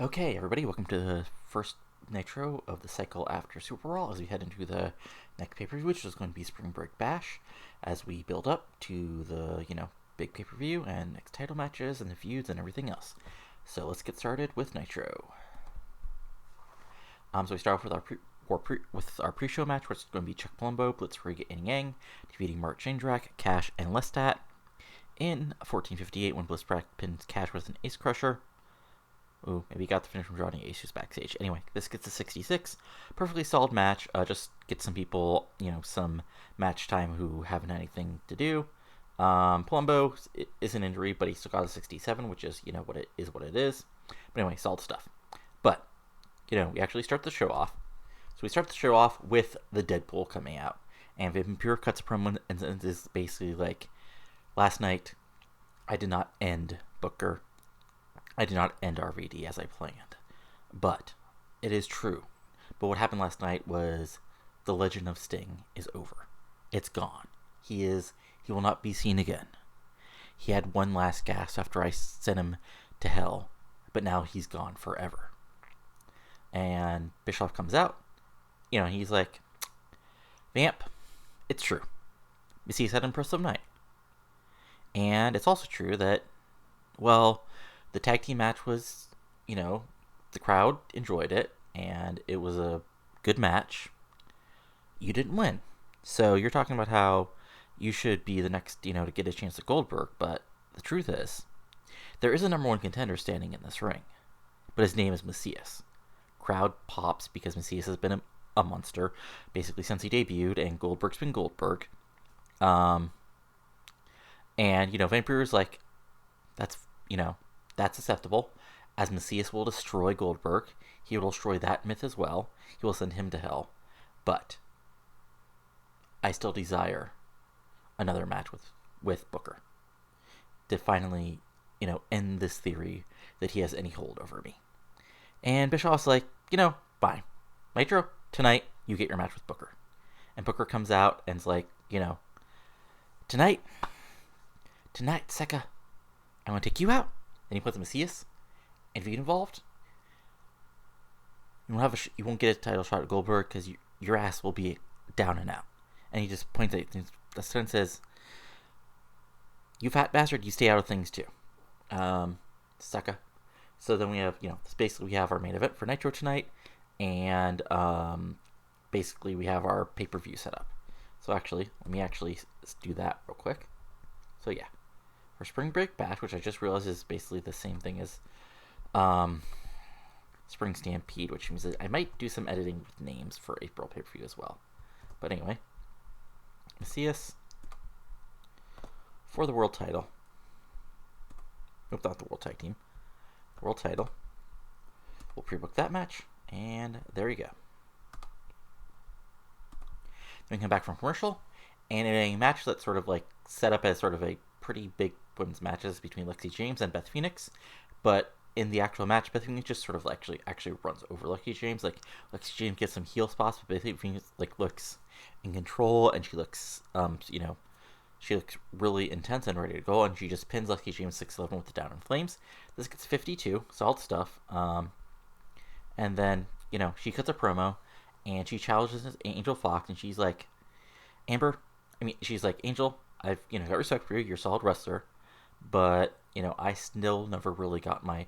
Okay, everybody, welcome to the first Nitro of the cycle after Super Bowl as we head into the next pay-per-view, which is going to be Spring Break Bash, as we build up to the, big pay-per-view and next title matches and the feuds and everything else. So let's get started with Nitro. So we start off with our pre-show match, which is going to be Chuck Palumbo, Blitzkrieg, and Yang, defeating Mark Jindrak, Cash, and Lestat in 14:58 when Blitzkrieg pins Cash with an Ace Crusher. Ooh, maybe he got the finish from Johnny Aces backstage. Anyway, this gets a 66. Perfectly solid match. Just get some people, some match time who haven't had anything to do. Palumbo is an injury, but he still got a 67, which is, what it is. But anyway, solid stuff. But, we actually start the show off. So we start the show off with the Deadpool coming out. And Vampiro cuts a promo and is basically like, last night, I did not end Booker. I did not end RVD as I planned. But it is true. But what happened last night was the legend of Sting is over. It's gone. He will not be seen again. He had one last gasp after I sent him to hell, but now he's gone forever. And Bischoff comes out. He's like, Vamp, it's true. He's had an impressive night. And it's also true that, well, the tag team match was, the crowd enjoyed it, and it was a good match. You didn't win. So you're talking about how you should be the next, to get a chance at Goldberg, but the truth is, there is a number one contender standing in this ring, but his name is Macias. Crowd pops because Macias has been a monster, basically since he debuted, and Goldberg's been Goldberg. And, Vampiro's like, that's acceptable, as Macias will destroy Goldberg. He will destroy that myth as well. He will send him to hell. But I still desire another match with Booker to finally, end this theory that he has any hold over me. And Bischoff's like, fine. Nitro, tonight, you get your match with Booker. And Booker comes out and is like, tonight, Seka, I want to take you out. Then he puts Macias and Reed involved. You won't get a title shot at Goldberg because your ass will be down and out. And he just points at the son says, "You fat bastard, you stay out of things too." Sucker. So then we have, basically we have our main event for Nitro tonight, and basically we have our pay-per-view set up. So actually, let me do that real quick. So yeah. For Spring Break Bash, which I just realized is basically the same thing as Spring Stampede, which means that I might do some editing with names for April pay-per-view as well. But anyway, Macias for the world title. Nope, not the world tag team. The world title. We'll pre-book that match, and there you go. Then we come back from commercial, and in a match that's sort of like set up as sort of a pretty big women's matches between Lexi James and Beth Phoenix, but in the actual match, Beth Phoenix just sort of actually runs over Lexi James. Like, Lexi James gets some heel spots, but Beth Phoenix looks in control, and she looks she looks really intense and ready to go, and she just pins Lexi James 6'11" with the Down in Flames. This gets 52, solid stuff. And then she cuts a promo, and she challenges Angel Fox, and she's like, she's like, Angel, I've got respect for you. You're a solid wrestler, but I still never really got my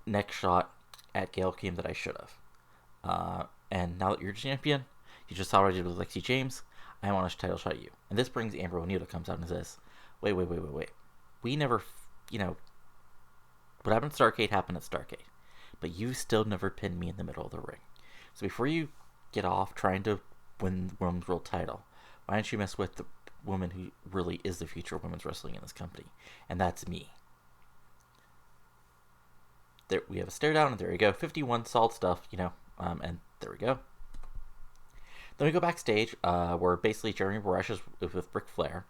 next shot at Gail Kim that I should have. And now that you're champion, you just already with Lexi James. I want a title shot at you. And this brings Amber O'Neal to comes out and says, wait. We never, what happened at Starrcade happened at Starrcade, but you still never pinned me in the middle of the ring. So before you get off trying to win the women's world title, why don't you mess with the woman who really is the future of women's wrestling in this company, and that's me. There we have a stare down, and there we go, 51, solid stuff, and there we go. Then we go backstage, where basically Jeremy Borash is with Ric Flair,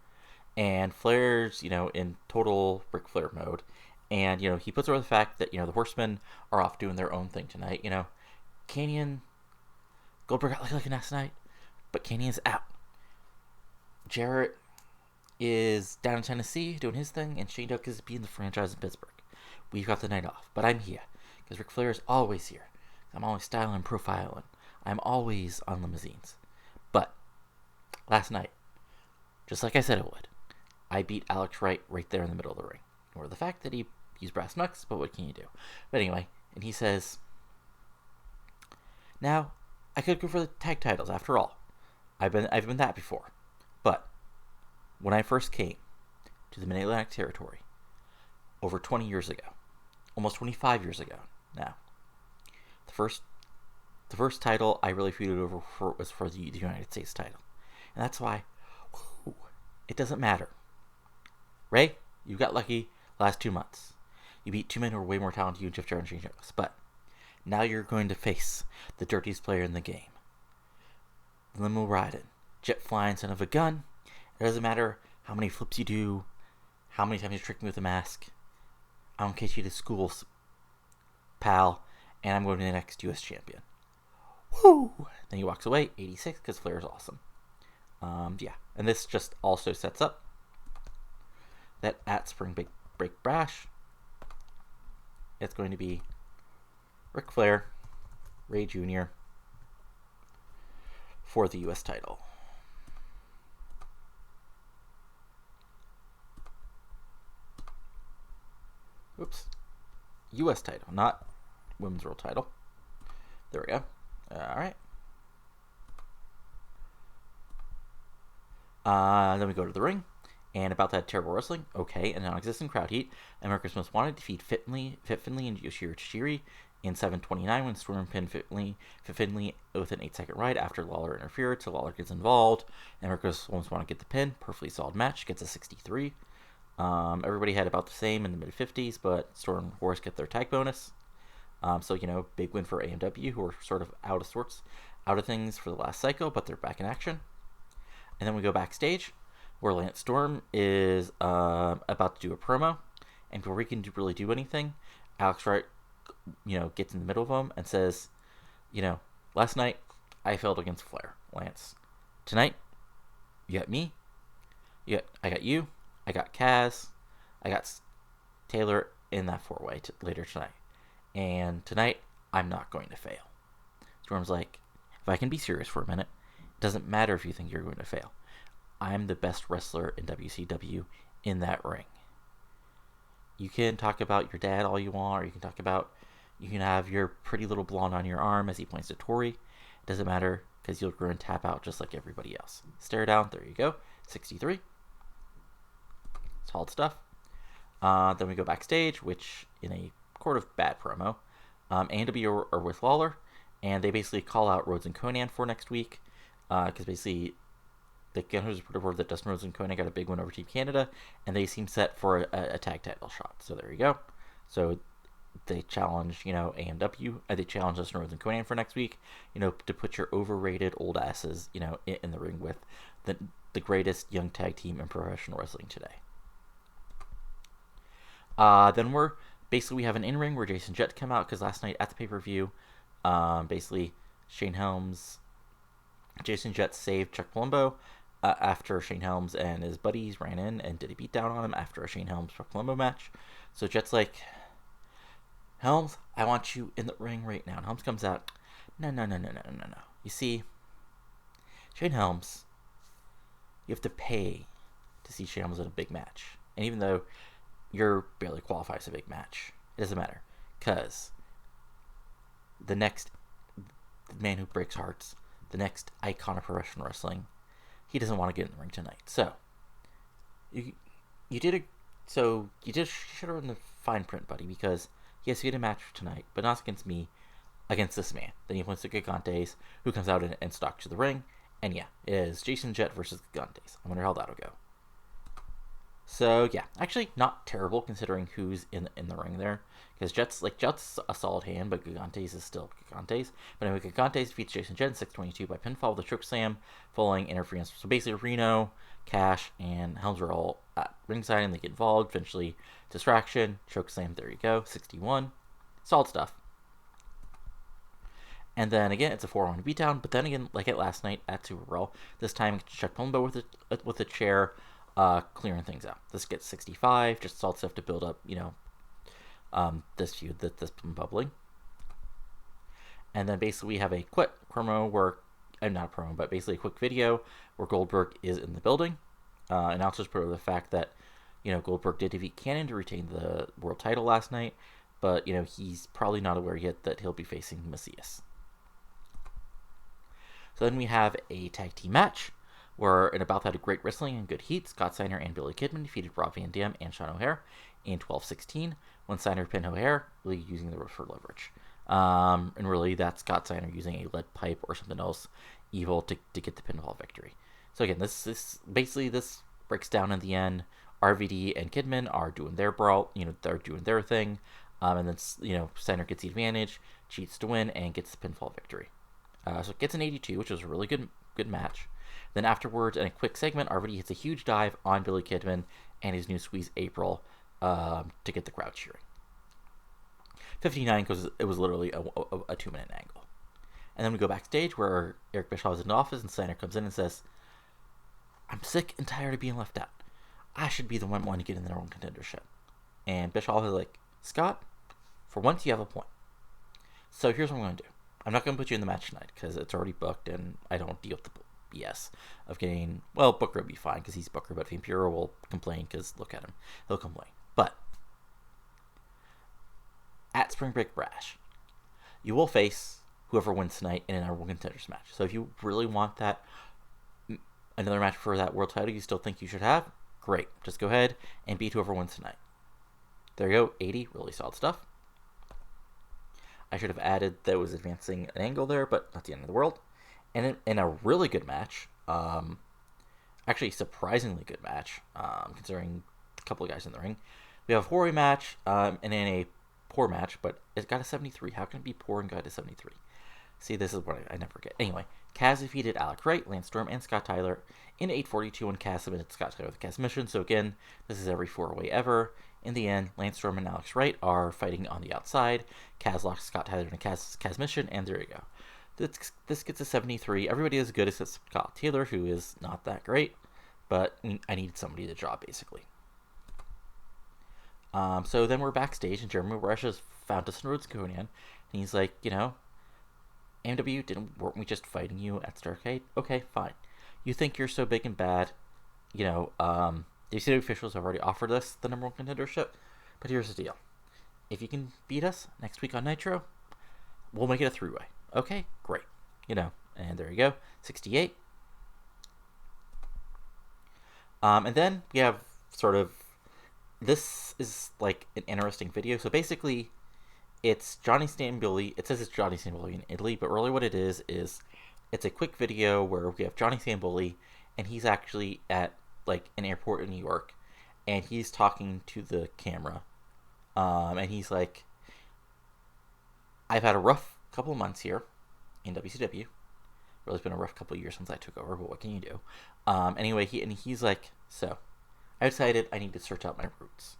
and Flair's in total Ric Flair mode, and he puts over the fact that the Horsemen are off doing their own thing tonight. Kanyon, Goldberg got like an ass night, but Canyon's out. Jarrett is down in Tennessee doing his thing, and Shane Doug is beating the franchise in Pittsburgh. We've got the night off, but I'm here because Ric Flair is always here. I'm always styling and profiling. I'm always on limousines. But last night, just like I said it would, I beat Alex right there in the middle of the ring. Or the fact that he used brass knucks, but what can you do? But anyway, and he says, now, I could go for the tag titles after all. I've been that before. But when I first came to the Mid-Atlantic territory over 20 years ago, almost 25 years ago now, the first title I really feuded over was for the United States title. And that's why, it doesn't matter. Ray, you got lucky last 2 months. You beat two men who are way more talented than you, Jeff Jarrett and Shane Helms. But now you're going to face the dirtiest player in the game. Limo riding, jet flying, son of a gun. It doesn't matter how many flips you do, how many times you trick me with a mask. I don't catch you to school, pal, and I'm going to the next U.S. champion. Woo! Then he walks away, 86, because Flair is awesome. Yeah, and this just also sets up that at Spring Break Bash, it's going to be Ric Flair, Ray Jr. for the U.S. title. Oops. U.S. title, not Women's World title. There we go. Alright. Then we go to the ring. And about that terrible wrestling, okay, and non-existent crowd heat. America's Most Wanted defeat Fit Finlay and Yoshihiro Tashiri in 7:29 when Storm pinned Fit Finlay with an 8-second ride after Lawler interfered, so Lawler gets involved. America's Most Wanted get the pin. Perfectly solid match. Gets a 63. Everybody had about the same in the mid-50s, but Storm and Horace get their tag bonus. So, big win for AMW, who were sort of out of things for the last cycle, but they're back in action. And then we go backstage, where Lance Storm is about to do a promo, and before he can really do anything, Alex Wright, gets in the middle of him and says, last night I failed against Flair, Lance. Tonight, you got me, I got you, I got Kaz, I got Taylor in that 4-way later tonight. And tonight, I'm not going to fail. Storm's like, if I can be serious for a minute, it doesn't matter if you think you're going to fail. I'm the best wrestler in WCW in that ring. You can talk about your dad all you want, or you can have your pretty little blonde on your arm as he points to Tori. It doesn't matter, because you'll grow and tap out just like everybody else. Stare down, there you go, 63. Solid stuff. Then we go backstage, which in a sort of bad promo, A&W are with Lawler, and they basically call out Rhodes and Konnan for next week, because basically the Gunners report that Dustin Rhodes and Konnan got a big win over Team Canada, and they seem set for a tag title shot. So there you go. So they challenge, A&W, they challenge Dustin Rhodes and Konnan for next week, to put your overrated old asses, in the ring with the greatest young tag team in professional wrestling today. Then we have an in-ring where Jason Jett come out, because last night at the pay-per-view, basically Shane Helms, Jason Jett saved Chuck Palumbo after Shane Helms and his buddies ran in and did a beatdown on him after a Shane Helms-Chuck Palumbo match. So Jett's like, Helms, I want you in the ring right now. And Helms comes out, no. You see, Shane Helms, you have to pay to see Shane Helms in a big match. And even though you're barely qualified as a big match, it doesn't matter, because the man who breaks hearts, the next icon of professional wrestling, he doesn't want to get in the ring tonight. So you did should have run the fine print, buddy, because he has to get a match tonight, but not against me, against this man. Then he points to Gigantes, who comes out and stalks to the ring, and yeah, it is Jason Jett versus Gigantes. I wonder how that'll go. So yeah, actually not terrible considering who's in the ring there, because Jett's a solid hand, but Gigantes is still Gigantes. But anyway, Gigantes defeats Jason Jett in 6:22 by pinfall with a choke slam following interference. So basically, Reno, Cash, and Helms are all at ringside and they get involved. Eventually, distraction, choke slam. There you go, 61, solid stuff. And then again, it's a 4-1 beatdown. But then again, like at last night at Super Brawl, this time Chuck Palumbo with a chair. Clearing things out. This gets 65, just solid stuff to build up, this feud that's been bubbling. And then basically we have a quick promo where, not a promo, but basically a quick video where Goldberg is in the building. Announcers put over the fact that, Goldberg did defeat Cannon to retain the world title last night, but, he's probably not aware yet that he'll be facing Macias. So then we have a tag team match where an bout had a great wrestling and good heat. Scott Steiner and Billy Kidman defeated Rob Van Dam and Sean O'Haire in 12-16 when Steiner pinned O'Haire, really using the ropes for leverage. And really, that's Scott Steiner using a lead pipe or something else evil to get the pinfall victory. So again, this breaks down in the end. RVD and Kidman are doing their brawl, they're doing their thing, and then Steiner gets the advantage, cheats to win, and gets the pinfall victory. So it gets an 82, which was a really good match. Then afterwards, in a quick segment, RVD hits a huge dive on Billy Kidman and his new squeeze April to get the crowd cheering. 59 because it was literally a 2-minute angle. And then we go backstage where Eric Bischoff is in the office and Steiner comes in and says, "I'm sick and tired of being left out. I should be the one to get in their own contendership." And Bischoff is like, "Scott, for once you have a point. So here's what I'm going to do. I'm not going to put you in the match tonight because it's already booked and I don't deal with the BS of getting, well, Booker will be fine because he's Booker, but Vampiro will complain because look at him. He'll complain. But at Spring Break Brash, you will face whoever wins tonight in an number one contenders match. So if you really want that, another match for that world title you still think you should have, great. Just go ahead and beat whoever wins tonight." There you go, 80, really solid stuff. I should have added that it was advancing an angle there, but not the end of the world. And in a really good match, actually surprisingly good match, considering a couple of guys in the ring, we have a four-way match, and in a poor match, but it got a 73. How can it be poor and got a 73? See, this is what I never get. Anyway, Kaz defeated Alex Wright, Lance Storm, and Scott Tyler in 8:42 when Kaz submitted Scott Tyler with the Kaz mission. So again, this is every four-way ever. In the end, Lance Storm and Alex Wright are fighting on the outside. Kaz locks Scott Tyler in a Kaz mission, and there you go. This gets a 73. Everybody is good except Scott Taylor, who is not that great, but I needed somebody to draw, basically. So then we're backstage, and Jeremy Rush has found Dustin Rhodes and Conan, and he's like, AMW, weren't we just fighting you at Starrcade? Okay, fine. You think you're so big and bad, the WCW officials have already offered us the number one contendership, but here's the deal. If you can beat us next week on Nitro, we'll make it a three-way. Okay, great. And there you go, 68. And then we have this is like an interesting video. So basically, it's Johnny Stamboli. It says it's Johnny Stamboli in Italy, but really what it is it's a quick video where we have Johnny Stamboli, and he's actually at like an airport in New York, and he's talking to the camera, and he's like, "I've had a rough couple of months here in WCW. Really, it's been a rough couple of years since I took over, but what can you do?" Anyway, he's like, "So, I decided I need to search out my roots.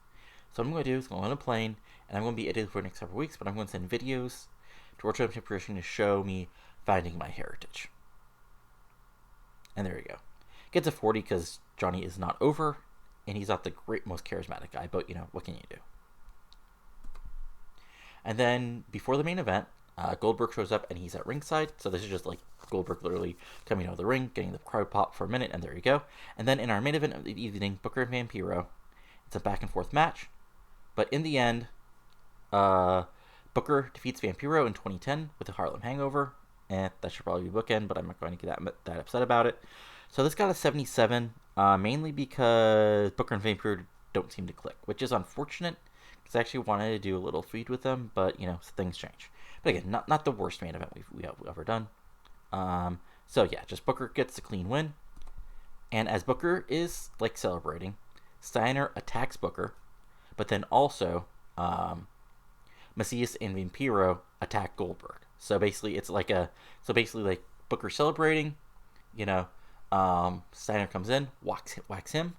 So what I'm going to do is go on a plane, and I'm going to be edited for the next several weeks, but I'm going to send videos to World Championship Wrestling to show me finding my heritage." And there you go. Gets a 40 because Johnny is not over, and he's not the most charismatic guy, but, what can you do? And then, before the main event, Goldberg shows up, and he's at ringside, so this is just, like, Goldberg literally coming out of the ring, getting the crowd pop for a minute, and there you go. And then, in our main event of the evening, Booker and Vampiro, it's a back-and-forth match, but in the end, Booker defeats Vampiro in 2010 with the Harlem Hangover, and that should probably be bookend, but I'm not going to get that upset about it. So this got a 77, mainly because Booker and Vampiro don't seem to click, which is unfortunate, because I actually wanted to do a little feud with them, but, things change. But again, not the worst main event we've ever done. So yeah, just Booker gets a clean win, and as Booker is, like, celebrating, Steiner attacks Booker, but then also, Macias and Vampiro attack Goldberg. So basically, like Booker celebrating, Steiner comes in, whacks him.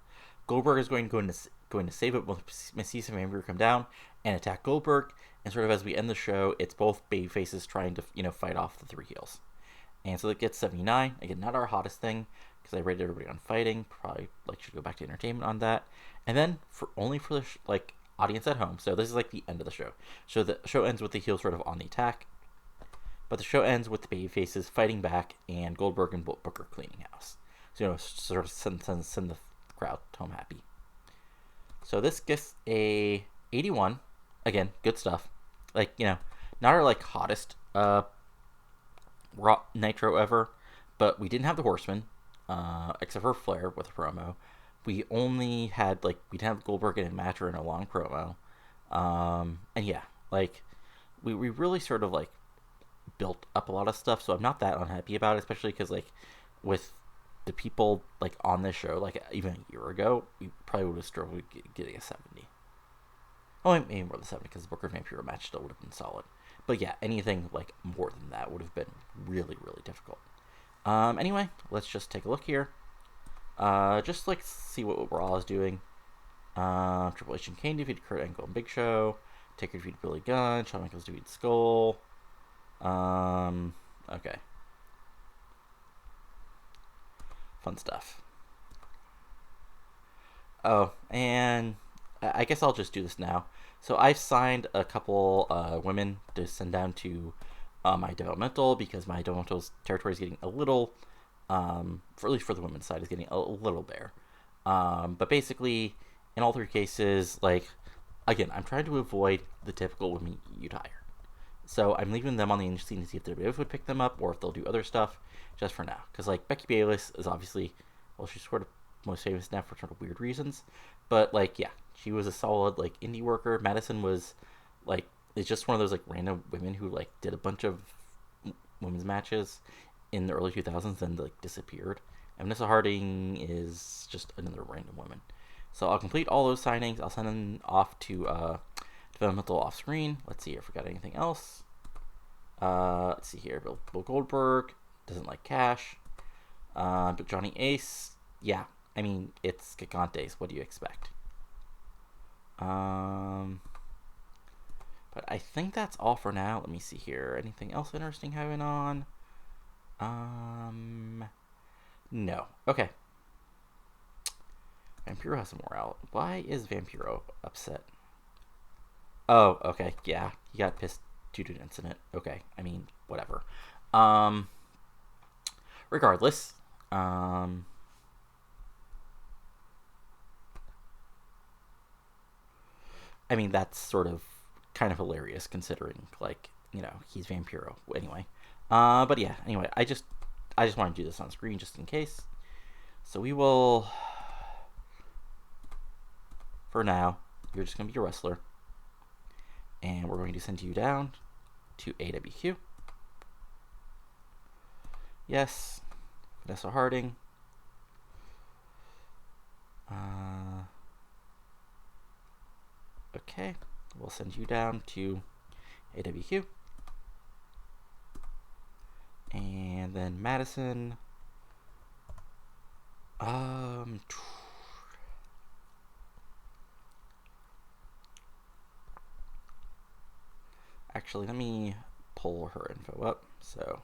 Goldberg is going to save it when Macias and Vampiro come down and attack Goldberg. And sort of as we end the show, it's both baby faces trying to fight off the three heels. And so it gets 79. Again, not our hottest thing because I rated everybody on fighting. Probably should go back to entertainment on that. And then audience at home. So this is like the end of the show. So the show ends with the heel sort of on the attack, but the show ends with the baby faces fighting back and Goldberg and Booker cleaning house. So, you know, sort of send the crowd home happy. So this gets a 81. Again, good stuff. Like, you know, not our like hottest Raw Nitro ever, but we didn't have the Horsemen, except for Flair with a promo. We only had we didn't have Goldberg in a match or in a long promo, and yeah, like we really sort of like built up a lot of stuff. So I'm not that unhappy about it, especially because like with the people like on this show, like even a year ago, we probably would have struggled getting a 70. Oh, maybe more than 70 because the Booker Vampiro match still would have been solid. But yeah, anything like more than that would have been really, really difficult. Anyway, let's just take a look here. Just like see what Raw is doing. Triple H and Kane defeated Kurt Angle and Big Show. Taker defeated Billy Gunn. Shawn Michaels defeated Skull. Okay. Fun stuff. Oh, and I guess I'll just do this now. So I've signed a couple women to send down to my developmental because my developmental territory is getting a little, for at least for the women's side, is getting a little bare. But basically, in all three cases, like, again, I'm trying to avoid the typical women you'd hire. So I'm leaving them on the indie scene to see if their wife would pick them up or if they'll do other stuff just for now. Because, like, Becky Bayless is obviously, well, she's sort of most famous now for sort of weird reasons. But, like, yeah, she was a solid, like, indie worker. Madison was, like, it's just one of those, like, random women who, like, did a bunch of women's matches in the early 2000s and, like, disappeared. And Vanessa Harding is just another random woman. So I'll complete all those signings. I'll send them off to developmental off screen. Let's see if we got anything else. Let's see here. Bill Goldberg doesn't like cash. But Johnny Ace, yeah. I mean, it's Gigantes. What do you expect? But I think that's all for now. Let me see here. Anything else interesting having on? No. Okay. Vampiro has some morale. Why is Vampiro upset? Oh, okay. Yeah, he got pissed due to an incident. Okay. I mean, whatever. Regardless, I mean, that's sort of kind of hilarious considering, like, you know, he's Vampiro. Anyway. But yeah, anyway, I just want to do this on screen just in case. So we will, for now, you're just going to be a wrestler. And we're going to send you down to AWQ. Yes. Vanessa Harding. Okay. We'll send you down to AWQ. And then Madison. Actually, let me pull her info up. So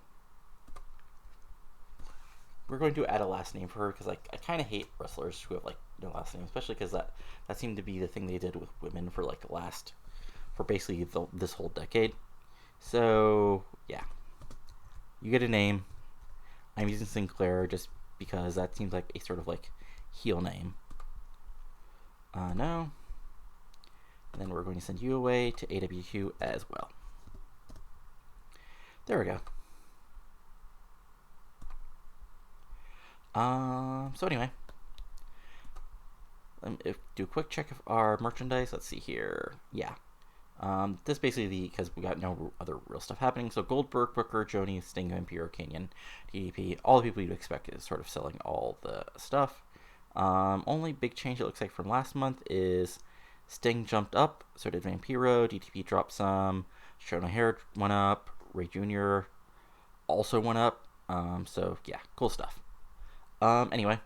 we're going to add a last name for her because I kind of hate wrestlers who have like no last name, especially because that seemed to be the thing they did with women for like for basically this whole decade. So yeah, you get a name. I'm using Sinclair just because that seems like a sort of like heel name. No. And then we're going to send you away to AWQ as well. There we go. So anyway, do a quick check of our merchandise. Let's see here. Yeah. This basically because we got no other real stuff happening. So Goldberg, Booker, Joni, Sting, Vampiro, Canyon, DDP, all the people you'd expect is sort of selling all the stuff. Only big change it looks like from last month is Sting jumped up, so did Vampiro, DDP dropped some, Sean O'Haire went up, Ray Jr. also went up. So yeah, cool stuff. Anyway,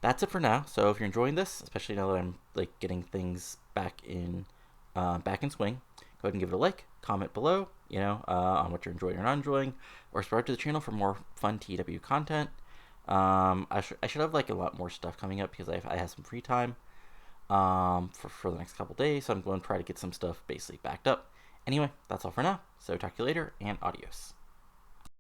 that's it for now. So if you're enjoying this, especially now that I'm like getting things back in swing, go ahead and give it a like, comment below, you know, on what you're enjoying or not enjoying, or subscribe to the channel for more fun TEW content. I should have like a lot more stuff coming up because I have some free time. for the next couple days. So I'm going to try to get some stuff basically backed up. Anyway, that's all for now. So talk to you later, and adios.